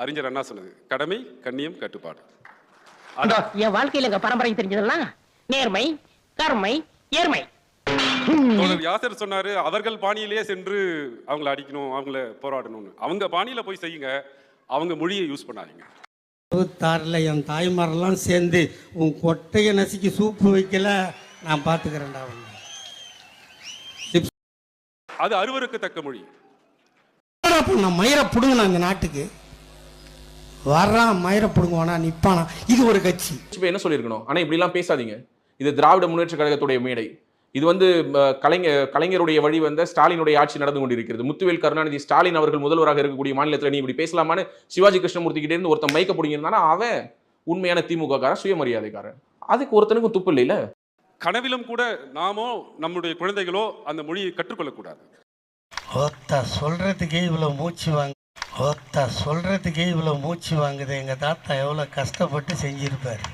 அறிஞர் அண்ணா சொன்னது கடமை, கண்ணியம், கட்டுப்பாடு. என் வாழ்க்கையில எங்க பரம்பரை தெரிஞ்சதெல்லாம் நேர்மை, கருமை, ஏர்மை. யாசர் சொன்னாரு அவர்கள் பாணியிலேயே சென்று அவங்களை அடிக்கணும், அவங்கள போராடணும்னு. அவங்க பாணியில போய் செய்யுங்க, அவங்க மொழியை யூஸ் பண்ணாதீங்க. 26 என் தாய்மாரெல்லாம் சேர்ந்து உன் கொட்டையை நசுக்கி சூப்பு வைக்கல, நான் பார்த்துக்கிறேன்டா. அது அருவருக்கத்தக்க மொழி. நான் மயிரை பிடுங்கினா இந்த நாட்டுக்கு வர்றான், மயிரை பிடுங்குவானா நிப்பானா, இது ஒரு கட்சி. என்ன சொல்லியிருக்கணும், ஆனால் இப்படிலாம் பேசாதீங்க, இது திராவிட முன்னேற்ற கழகத்துடைய மேடை, இது கலைஞருடைய வழி வந்த ஸ்டாலினுடைய ஆட்சி நடந்து கொண்டிருக்கிறது. முத்துவேல் கருணாநிதி ஸ்டாலின் அவர்கள் முதல்வராக இருக்கக்கூடிய மாநிலத்தில் நீ இப்படி பேசலாமான்னு சிவாஜி கிருஷ்ணமூர்த்தி கிட்டே இருந்து ஒருத்தன் மைக்க பிடிங்கிருந்தானா அவன் உண்மையான திமுக காரன், சுயமரியாதைக்காரன். அதுக்கு ஒருத்தனுக்கும் துப்பு இல்லையில. கனவிலும் கூட நாமோ நம்முடைய குழந்தைகளோ அந்த மொழியை கற்றுக்கொள்ளக்கூடாது. சொல்றதுக்கே இவ்வளவு மூச்சு வாங்குது. எங்க தாத்தா எவ்வளவு கஷ்டப்பட்டு செஞ்சிருப்பாரு.